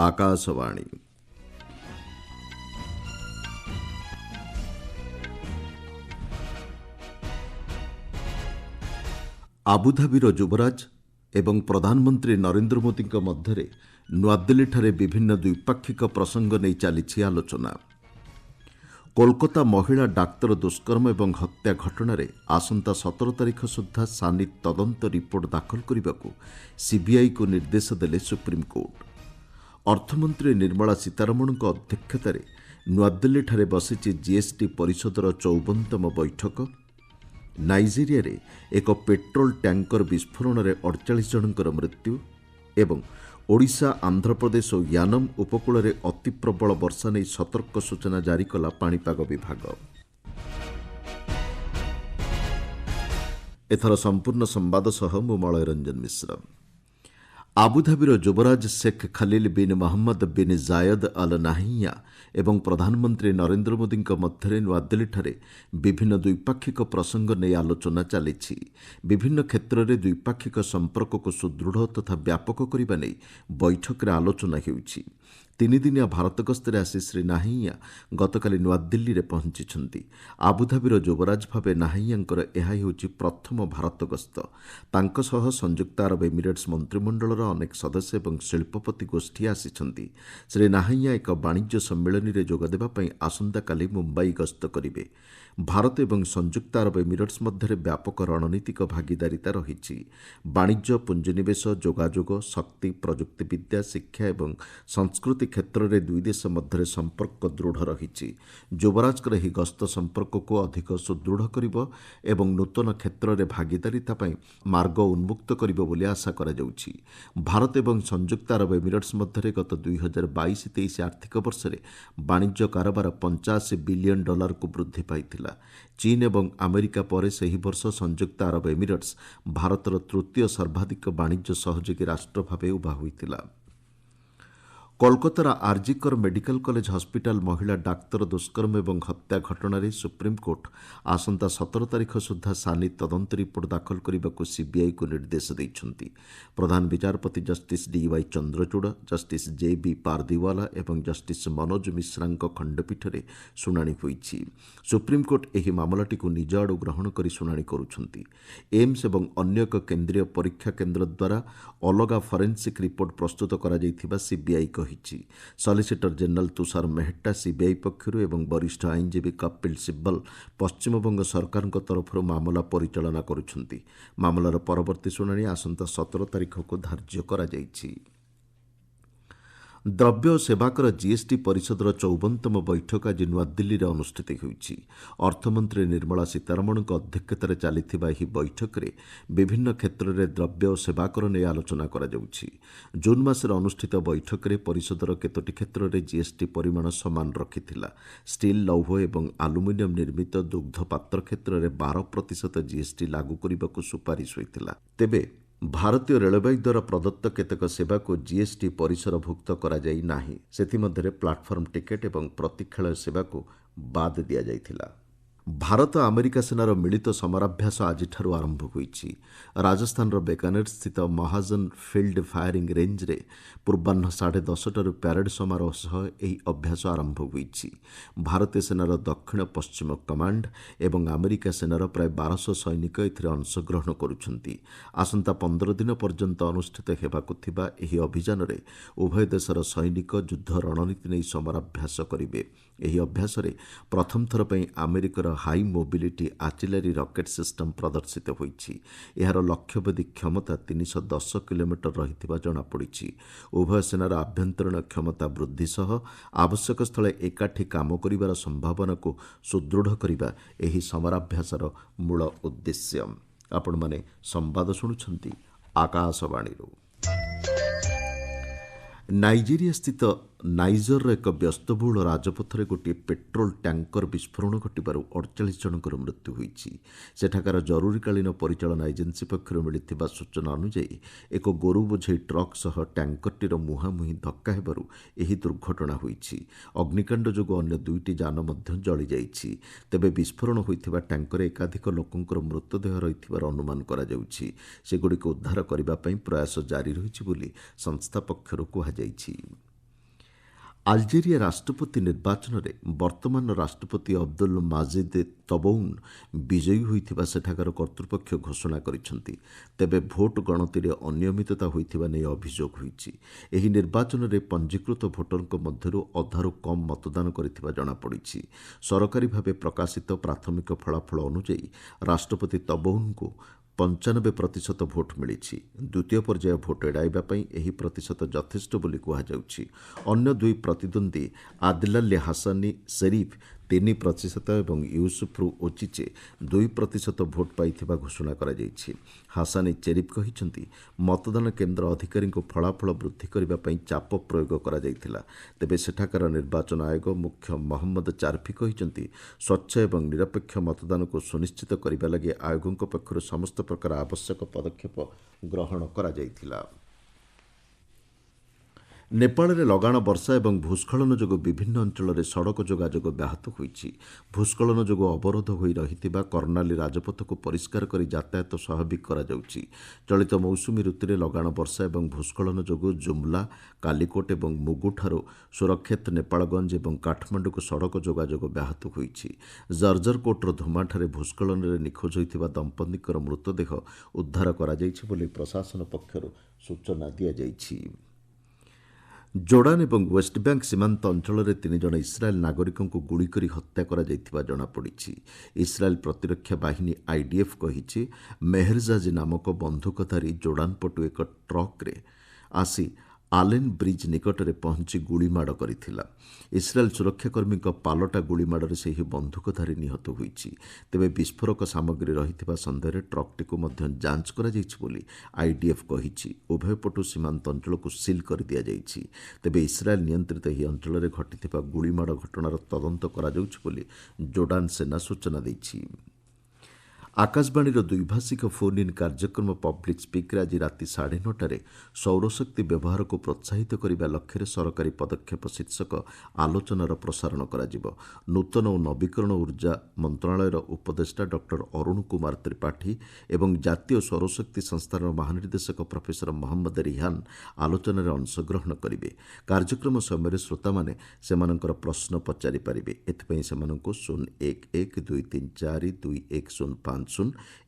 आकाशवाणी। आबुधाबीर युवराज एवं प्रधानमंत्री नरेंद्र मोदी मध्य नुआदिल्ली विभिन्न द्विपाक्षिक प्रसंग नहीं चली आलोचना। कोलकाता महिला डाक्तर दुष्कर्म एवं हत्या घटना आसंता 17 तारिख सुधा सानी तदंत रिपोर्ट दाखल करने को सीबीआई को निर्देश देले सुप्रीमकोर्ट। अर्थमंत्री निर्मला सीतारमण अध्यक्षतार नुआदिल्ली बसी जीएसटी परिषदर 54तम बैठक। नाइजेरिया रे एक पेट्रोल टैंकर विस्फोरण में 48 जनकर मृत्यु एवं ओडिशा आंध्रप्रदेश और यानम उपकूल में अति प्रबल वर्षा नहीं सतर्क सूचना जारी कला पाणीपाग विभाग। एथर संपूर्ण संवाद सह मु मलय रंजन मिश्र। आबुधाबीर युवराज शेख खलील बिन मोहम्मद बिन जायद अल नाहिया एवं प्रधानमंत्री नरेंद्र मोदी मध्य नुआदिल्ली विभिन्न द्विपाक्षिक प्रसंग नहीं आलोचना चली। विभिन्न क्षेत्र में द्विपाक्षिक संपर्क को सुदृढ़ तथा व्यापक करने नहीं बैठक में आलोचना होउछि। 3 दिनिया भारत गस्तर आसी श्री नाहिया गतकाली नुआदिल्ली में पहुंची। आबुधाबीर युवराज भावे नाहियांकर यह होउछि प्रथम भारत गस्त। तांको सह संयुक्त अरब एमिरेट्स मंत्रिमंडलर अनेक सदस्य एवं शिल्पपति गोष्ठी आसिछन्ति। श्री नाहिया एक वाणिज्य सम्मेलन में जोगदेवा पई आसंता काली मुंबई गस्त करिवे। भारत एवं संयुक्त अरब एमिरेट्स मध्य व्यापक रणनीतिक भागीदारिता रही। वाणिज्य पुंजीनिवेश जोगाजोग शक्ति प्रजुक्तिविद्या शिक्षा एवं संस्कृति क्षेत्र में दुई देश मध्य संपर्क दृढ़ रही। युवराजकर यह गस्त संपर्क को अधिक सुदृढ़ करिब एवं नूतन क्षेत्र में भागीदारिता पई मार्ग उन्मुक्त करिब बोली आशा करा जाउछि। भारत एवं संयुक्त अरब एमिरेट्स मध्य गत 2022-23 आर्थिक वर्ष में वाणिज्य कारोबार $85 बिलियन को वृद्धि पाइथिला। चीन एवं अमेरिका पर से वर्ष संयुक्त अरब एमिरेट्स भारतर तृतीय सर्वाधिक वाणिज्य सहयोगी राष्ट्र भाव उभा होइतिला। कोलकातार आरजीकर मेडिकल कॉलेज हॉस्पिटल महिला डाक्तर दुष्कर्म एवं हत्या घटना सुप्रीमकोर्ट आसंता 17 तारिख सुधा सानी तदंत रिपोर्ट दाखल करने को सीबीआई को निर्देश देइछन्ति। प्रधान विचारपति जस्टिस डीवाई चंद्रचूड़, जस्टिस जेबी पारदीवाला एवं जस्टिस मनोज मिश्रांक खंडपीठ में शुणाणी होइछि। सुप्रीमकोर्ट एही मामलाटी को निज आड़ ग्रहण कर शुणाणी करुछन्ति। एम्स एवं अन्य एक केन्द्रीय परीक्षा केन्द्र द्वारा अलगा फरेन्सिक रिपोर्ट प्रस्तुत करा जायथिबा CBI solicitor general Tushar Mehta CBI पक्षर एवं वरिष्ठ आईनजीवी कपिल सिब्बल पश्चिमबंग सरकार तरफ मामला परिचालना करुछन्ति। मामलार परवर्ती शुणाणी आसंता 17 तारिख को धार्य करा जायछि। द्रव्य और सेवाकर जीएसटी परिषदर 54तम बैठक आज नुआदिल्ली में अनुष्ठित होइछि। अर्थमंत्री निर्मला सीतारमण अध्यक्षतार चलिथिबा एही बैठक में विभिन्न क्षेत्र में द्रव्य और सेवाकर नहीं आलोचना करा जाउछि। जून मासरे अनुष्ठित बैठक में परिषदर केतोटी क्षेत्र में जीएसटी परिमाण समान रखिथिला। स्टील लौह एवं आलुमिनियम निर्मित दुग्ध पात्र क्षेत्र में 12% जीएसटी लागू करने को सुपारिश होइथिला। तेबे भारतीय रेलवे द्वारा प्रदत्त केतक सेवा को जीएसटी परिसरभुक्त करा जाई नाही। सेथिमध्यरे प्लाटफर्म टिकेट एवं प्रतीक्षालय सेवा को बाद दिया जाइथिला। भारत अमेरिका सेनार मिलित समराभ्यास आज आरंभ होइछि। राजस्थान बेकानेर स्थित महाजन फील्ड फायरिंग रेंज रे पूर्वाह्न 10:30 प्यारेड समारोह सह यह अभ्यास आरंभ होइछि। भारतीय सेनार दक्षिण पश्चिम कमांड एवं अमेरिका सेनार प्राय 1200 सैनिक एथिरे अंशग्रहण करुछन्ति। आसंता 15 दिन पर्यंत अनुष्ठित हेबाकु थिबा एही अभियान रे उभय देशर सैनिक युद्ध रणनीति नहीं समराभ्यास करिवे। एही अभ्यास रे प्रथम थर पई अमेरिकार high mobility artillery rocket system प्रदर्शित होइछि। एहार लक्ष्यभेदी क्षमता 310 किलोमीटर रहिथिबा जଣାपड़िछि। उभय सेनार आभ्यंतरीण क्षमता वृद्धि सह आवश्यक स्थले एकाठी काम करिवार संभावना को सुदृढ़ करिबा एही समराभ्यासर मूल उद्देश्य। आपण माने संवाद शुणुछन्ति आकाशवाणी। नाइजेरिया स्थित नाइजर एक व्यस्तबहुल राजपथरे गोटे पेट्रोल टैंकर विस्फोरण घटू 48 जनकर मृत्यु होइछि। सेठाकार जरूरीकालीन परिचालन एजेन्सी पक्षर मिलिथिबा सूचना अनुसार एक गोरु बोझई ट्रक सह टैंकरटीर मुहांमुही धक्का हेबारु एही दुर्घटना होइछि। अग्निकांड जोगु अन्य 2टी जान मध्य जळि जाइछि। तेबे विस्फोरण होइथिबा टैंकर एकाधिक लोकंकर मृतदेह रहिथिबार अनुमान करा जाउछि। सेगुड़िक उद्धार करबा पई प्रयास जारी रहिछि बोली संस्था पक्षरु कुहा जाइछि। ଆଲଜେରିଆ ରାଷ୍ଟ୍ରପତି ନିର୍ବାଚନରେ ବର୍ତ୍ତମାନର ରାଷ୍ଟ୍ରପତି ଅବଦୁଲ ମାଜିଦ୍ ତବଉନ୍ ବିଜୟୀ ହୋଇଥିବା ସେଠାକାର କର୍ତ୍ତୃପକ୍ଷ ଘୋଷଣା କରିଛନ୍ତି। ତେବେ ଭୋଟ ଗଣତିରେ ଅନିୟମିତତା ହୋଇଥିବା ନେଇ ଅଭିଯୋଗ ହୋଇଛି। ଏହି ନିର୍ବାଚନରେ ପଞ୍ଜୀକୃତ ଭୋଟରଙ୍କ ମଧ୍ୟରୁ ଅଧାରୁ କମ୍ ମତଦାନ କରିଥିବା ଜଣାପଡ଼ିଛି। ସରକାରୀ ଭାବେ ପ୍ରକାଶିତ ପ୍ରାଥମିକ ଫଳାଫଳ ଅନୁଯାୟୀ ରାଷ୍ଟ୍ରପତି ତବଉନ୍ଙ୍କୁ 95% ଭୋଟ ମିଳିଛି। ଦ୍ୱିତୀୟ ପର୍ଯ୍ୟାୟ ଭୋଟ ଏଡ଼ାଇବା ପାଇଁ ଏହି ପ୍ରତିଶତ ଯଥେଷ୍ଟ ବୋଲି କୁହାଯାଉଛି। ଅନ୍ୟ ଦୁଇ ପ୍ରତିଦ୍ୱନ୍ଦ୍ୱୀ ଆଦିଲାଲି ହାସାନି ସେରିଫ୍ 3% ଏବଂ ୟୁସୁଫ୍ରୁ ଓଚିଚେ 2% ଭୋଟ ପାଇଥିବା ଘୋଷଣା କରାଯାଇଛି। ହାସାନି ଚେରିଫ୍ କହିଛନ୍ତି, ମତଦାନ କେନ୍ଦ୍ର ଅଧିକାରୀଙ୍କୁ ଫଳାଫଳ ବୃଦ୍ଧି କରିବା ପାଇଁ ଚାପ ପ୍ରୟୋଗ କରାଯାଇଥିଲା। ତେବେ ସେଠାକାର ନିର୍ବାଚନ ଆୟୋଗ ମୁଖ୍ୟ ମହମ୍ମଦ ଚାର୍ଫି କହିଛନ୍ତି, ସ୍ୱଚ୍ଛ ଏବଂ ନିରପେକ୍ଷ ମତଦାନକୁ ସୁନିଶ୍ଚିତ କରିବା ଲାଗି ଆୟୋଗଙ୍କ ପକ୍ଷରୁ ସମସ୍ତ ପ୍ରକାର ଆବଶ୍ୟକ ପଦକ୍ଷେପ ଗ୍ରହଣ କରାଯାଇଥିଲା। ନେପାଳରେ ଲଗାଣ ବର୍ଷା ଏବଂ ଭୂସ୍ଖଳନ ଯୋଗୁଁ ବିଭିନ୍ନ ଅଞ୍ଚଳରେ ସଡ଼କ ଯୋଗାଯୋଗ ବ୍ୟାହତ ହୋଇଛି। ଭୂସ୍ଖଳନ ଯୋଗୁଁ ଅବରୋଧ ହୋଇ ରହିଥିବା କର୍ଣ୍ଣାଲି ରାଜପଥକୁ ପରିଷ୍କାର କରି ଯାତାୟାତ ସ୍ୱାଭାବିକ କରାଯାଉଛି। ଚଳିତ ମୌସୁମୀ ଋତୁରେ ଲଗାଣ ବର୍ଷା ଏବଂ ଭୂସ୍ଖଳନ ଯୋଗୁଁ ଜୁମ୍ଲା, କାଲିକୋଟ ଏବଂ ମୁଗୁଠାରୁ ସୁରକ୍ଷେତ, ନେପାଳଗଞ୍ଜ ଏବଂ କାଠମାଣ୍ଡୁକୁ ସଡ଼କ ଯୋଗାଯୋଗ ବ୍ୟାହତ ହୋଇଛି। ଜର୍ଜରକୋଟର ଧୁମାଠାରେ ଭୂସ୍ଖଳନରେ ନିଖୋଜ ହୋଇଥିବା ଦମ୍ପତିଙ୍କର ମୃତଦେହ ଉଦ୍ଧାର କରାଯାଇଛି ବୋଲି ପ୍ରଶାସନ ପକ୍ଷରୁ ସୂଚନା ଦିଆଯାଇଛି। ଜୋର୍ଡାନ ଏବଂ ୱେଷ୍ଟବ୍ୟାଙ୍କ ସୀମାନ୍ତ ଅଞ୍ଚଳରେ 3 ଜଣ ଇସ୍ରାଏଲ ନାଗରିକଙ୍କୁ ଗୁଳି କରି ହତ୍ୟା କରାଯାଇଥିବା ଜଣାପଡ଼ିଛି। ଇସ୍ରାଏଲ ପ୍ରତିରକ୍ଷା ବାହିନୀ ଆଇଡିଏଫ୍ କହିଛି, ମେହେରଜାଜି ନାମକ ବନ୍ଧୁକଧାରୀ ଜୋର୍ଡାନ ପଟୁ ଏକ ଟ୍ରକ୍ରେ ଆସି ଆଲେନ୍ ବ୍ରିଜ୍ ନିକଟରେ ପହଞ୍ଚି ଗୁଳିମାଡ଼ କରିଥିଲା। ଇସ୍ରାଏଲ ସୁରକ୍ଷାକର୍ମୀଙ୍କ ପାଲଟା ଗୁଳିମାଡ଼ରେ ସେହି ବନ୍ଧୁକଧାରୀ ନିହତ ହୋଇଛି। ତେବେ ବିସ୍ଫୋରକ ସାମଗ୍ରୀ ରହିଥିବା ସନ୍ଦେହରେ ଟ୍ରକ୍ଟିକୁ ମଧ୍ୟ ଯାଞ୍ଚ କରାଯାଇଛି ବୋଲି ଆଇଡିଏଫ୍ କହିଛି। ଉଭୟ ପଟୁ ସୀମାନ୍ତ ଅଞ୍ଚଳକୁ ସିଲ୍ କରିଦିଆଯାଇଛି। ତେବେ ଇସ୍ରାଏଲ ନିୟନ୍ତ୍ରିତ ଏହି ଅଞ୍ଚଳରେ ଘଟିଥିବା ଗୁଳିମାଡ଼ ଘଟଣାର ତଦନ୍ତ କରାଯାଉଛି ବୋଲି ଜୋର୍ଡାନ ସେନା ସୂଚନା ଦେଇଛି। ଆକାଶବାଣୀର ଦ୍ୱିଭାଷିକ ଫୋନ୍ ଇନ୍ କାର୍ଯ୍ୟକ୍ରମ ପବ୍ଲିକ୍ ସ୍ପିକ୍ରେ ଆଜି ରାତି 9:30ଟାରେ ସୌରଶକ୍ତି ବ୍ୟବହାରକୁ ପ୍ରୋତ୍ସାହିତ କରିବା ଲକ୍ଷ୍ୟରେ ସରକାରୀ ପଦକ୍ଷେପ ଶୀର୍ଷକ ଆଲୋଚନାର ପ୍ରସାରଣ କରାଯିବ। ନୂତନ ଓ ନବୀକରଣ ଉର୍ଜା ମନ୍ତ୍ରଣାଳୟର ଉପଦେଷ୍ଟା ଡକ୍ଟର ଅରୁଣ କୁମାର ତ୍ରିପାଠୀ ଏବଂ ଜାତୀୟ ସୌରଶକ୍ତି ସଂସ୍ଥାର ମହାନିର୍ଦ୍ଦେଶକ ପ୍ରଫେସର ମହମ୍ମଦ ରିହାନ ଆଲୋଚନାରେ ଅଂଶଗ୍ରହଣ କରିବେ। କାର୍ଯ୍ୟକ୍ରମ ସମୟରେ ଶ୍ରୋତାମାନେ ସେମାନଙ୍କର ପ୍ରଶ୍ନ ପଚାରିପାରିବେ। ଏଥିପାଇଁ ସେମାନଙ୍କୁ 0112342105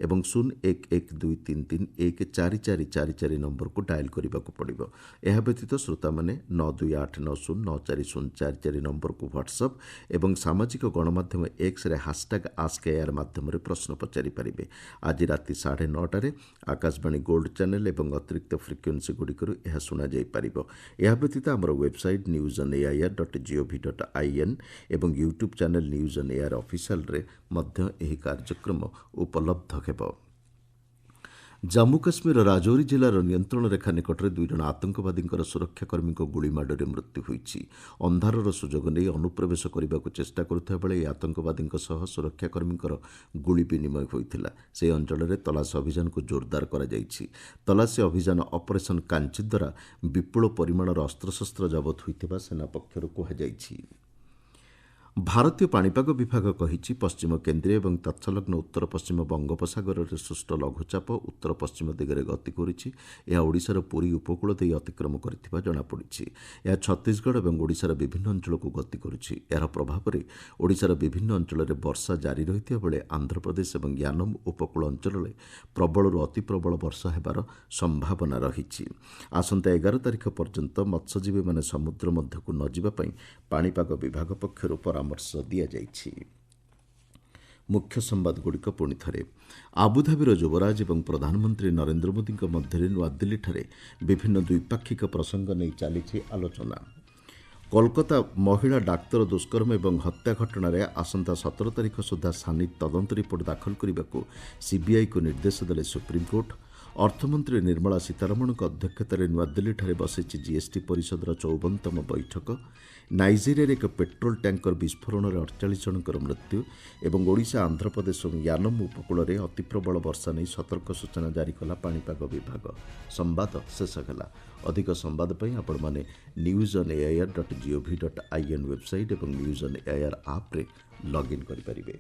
ଏବଂ 011233144444 ନମ୍ବରକୁ ଡାଏଲ୍ କରିବାକୁ ପଡ଼ିବ। ଏହା ବ୍ୟତୀତ ଶ୍ରୋତାମାନେ 9289094044 ନମ୍ବରକୁ ହ୍ୱାଟ୍ସଆପ୍ ଏବଂ ସାମାଜିକ ଗଣମାଧ୍ୟମ ଏକ୍ସରେ ହାଶଟ୍ୟାଗ୍ AskAIR ମାଧ୍ୟମରେ ପ୍ରଶ୍ନ ପଚାରିପାରିବେ। ଆଜି ରାତି 9:30ଟାରେ ଆକାଶବାଣୀ ଗୋଲ୍ଡ ଚ୍ୟାନେଲ୍ ଏବଂ ଅତିରିକ୍ତ ଫ୍ରିକ୍ୱେନ୍ସିଗୁଡ଼ିକରୁ ଏହା ଶୁଣାଯାଇପାରିବ। ଏହା ବ୍ୟତୀତ ଆମର ୱେବ୍ସାଇଟ୍ newsonair.gov.in ଏବଂ YouTube channel news on AIR ଅଫିସିଆଲ୍ରେ ମଧ୍ୟ ଏହି କାର୍ଯ୍ୟକ୍ରମ ଉପଲବ୍ଧ ହେବ। ଜାମ୍ମୁ କାଶ୍ମୀରର ରାଜୌରୀ ଜିଲ୍ଲାର ନିୟନ୍ତ୍ରଣ ରେଖା ନିକଟରେ 2 ଜଣ ଆତଙ୍କବାଦୀଙ୍କର ସୁରକ୍ଷାକର୍ମୀଙ୍କ ଗୁଳିମାଡ଼ରେ ମୃତ୍ୟୁ ହୋଇଛି। ଅନ୍ଧାରର ସୁଯୋଗ ନେଇ ଅନୁପ୍ରବେଶ କରିବାକୁ ଚେଷ୍ଟା କରୁଥିବା ବେଳେ ଏହି ଆତଙ୍କବାଦୀଙ୍କ ସହ ସୁରକ୍ଷାକର୍ମୀଙ୍କର ଗୁଳି ବିନିମୟ ହୋଇଥିଲା। ସେହି ଅଞ୍ଚଳରେ ତଲାସୀ ଅଭିଯାନକୁ ଜୋରଦାର କରାଯାଇଛି। ତଲାସୀ ଅଭିଯାନ ଅପରେସନ୍ କାଞ୍ଚି ଦ୍ୱାରା ବିପୁଳ ପରିମାଣର ଅସ୍ତ୍ରଶସ୍ତ୍ର ଜବତ ହୋଇଥିବା ସେନା ପକ୍ଷରୁ କୁହାଯାଇଛି। ଭାରତୀୟ ପାଣିପାଗ ବିଭାଗ କହିଛି, ପଶ୍ଚିମ କେନ୍ଦ୍ରୀୟ ଏବଂ ତତ୍ସଲଗ୍ନ ଉତ୍ତର ପଶ୍ଚିମ ବଙ୍ଗୋପସାଗରରେ ସୃଷ୍ଟ ଲଘୁଚାପ ଉତ୍ତର ପଶ୍ଚିମ ଦିଗରେ ଗତି କରୁଛି। ଏହା ଓଡ଼ିଶାର ପୁରୀ ଉପକୂଳ ଦେଇ ଅତିକ୍ରମ କରିଥିବା ଜଣାପଡ଼ିଛି। ଏହା ଛତିଶଗଡ଼ ଏବଂ ଓଡ଼ିଶାର ବିଭିନ୍ନ ଅଞ୍ଚଳକୁ ଗତି କରୁଛି। ଏହାର ପ୍ରଭାବରେ ଓଡ଼ିଶାର ବିଭିନ୍ନ ଅଞ୍ଚଳରେ ବର୍ଷା ଜାରି ରହିଥିବା ବେଳେ ଆନ୍ଧ୍ରପ୍ରଦେଶ ଏବଂ ୟାନମ୍ ଉପକୂଳ ଅଞ୍ଚଳରେ ପ୍ରବଳରୁ ଅତି ପ୍ରବଳ ବର୍ଷା ହେବାର ସମ୍ଭାବନା ରହିଛି। ଆସନ୍ତା 11 ତାରିଖ ପର୍ଯ୍ୟନ୍ତ ମତ୍ସ୍ୟଜୀବୀମାନେ ସମୁଦ୍ର ମଧ୍ୟକୁ ନ ଯିବା ପାଇଁ ପାଣିପାଗ ବିଭାଗ ପକ୍ଷରୁ ପରାମର୍ଶ ଦିଆଯାଇଛି। ମୁଖ୍ୟ ସମ୍ବାଦଗୁଡ଼ିକ ପୁଣି ଥରେ। ଆବୁଧାବିର ଯୁବରାଜ ଏବଂ ପ୍ରଧାନମନ୍ତ୍ରୀ ନରେନ୍ଦ୍ର ମୋଦିଙ୍କ ମଧ୍ୟରେ ନୂଆଦିଲ୍ଲୀଠାରେ ବିଭିନ୍ନ ଦ୍ୱିପାକ୍ଷିକ ପ୍ରସଙ୍ଗ ନେଇ ଚାଲିଛି ଆଲୋଚନା। କୋଲକାତା ମହିଳା ଡାକ୍ତର ଦୁଷ୍କର୍ମ ଏବଂ ହତ୍ୟା ଘଟଣାରେ ଆସନ୍ତା 17 ତାରିଖ ସୁଦ୍ଧା ସାନି ତଦନ୍ତ ରିପୋର୍ଟ ଦାଖଲ କରିବାକୁ ସିବିଆଇକୁ ନିର୍ଦ୍ଦେଶ ଦେଲେ ସୁପ୍ରିମକୋର୍ଟ। ଅର୍ଥମନ୍ତ୍ରୀ ନିର୍ମଳା ସୀତାରମଣଙ୍କ ଅଧ୍ୟକ୍ଷତାରେ ନୂଆଦିଲ୍ଲୀଠାରେ ବସିଛି ଜିଏସ୍ଟି ପରିଷଦର 54ତମ ବୈଠକ। ନାଇଜେରିଆରେ ଏକ ପେଟ୍ରୋଲ ଟ୍ୟାଙ୍କର ବିସ୍ଫୋରଣରେ 48 ଜଣଙ୍କର ମୃତ୍ୟୁ ଏବଂ ଓଡ଼ିଶା, ଆନ୍ଧ୍ରପ୍ରଦେଶ ଏବଂ ୟାନମ୍ ଉପକୂଳରେ ଅତିପ୍ରବଳ ବର୍ଷା ନେଇ ସତର୍କ ସୂଚନା ଜାରି କଲା ପାଣିପାଗ ବିଭାଗ। ସମ୍ବାଦ ଶେଷ ହେଲା। ଅଧିକ ସମ୍ବାଦ ପାଇଁ ଆପଣମାନେ newsonair.gov.in ୱେବ୍ସାଇଟ୍ ଏବଂ ନ୍ୟୁଜ୍ ଅନ୍ ଏଆଇଆର୍ ଆପ୍ରେ ଲଗ୍ଇନ୍ କରିପାରିବେ।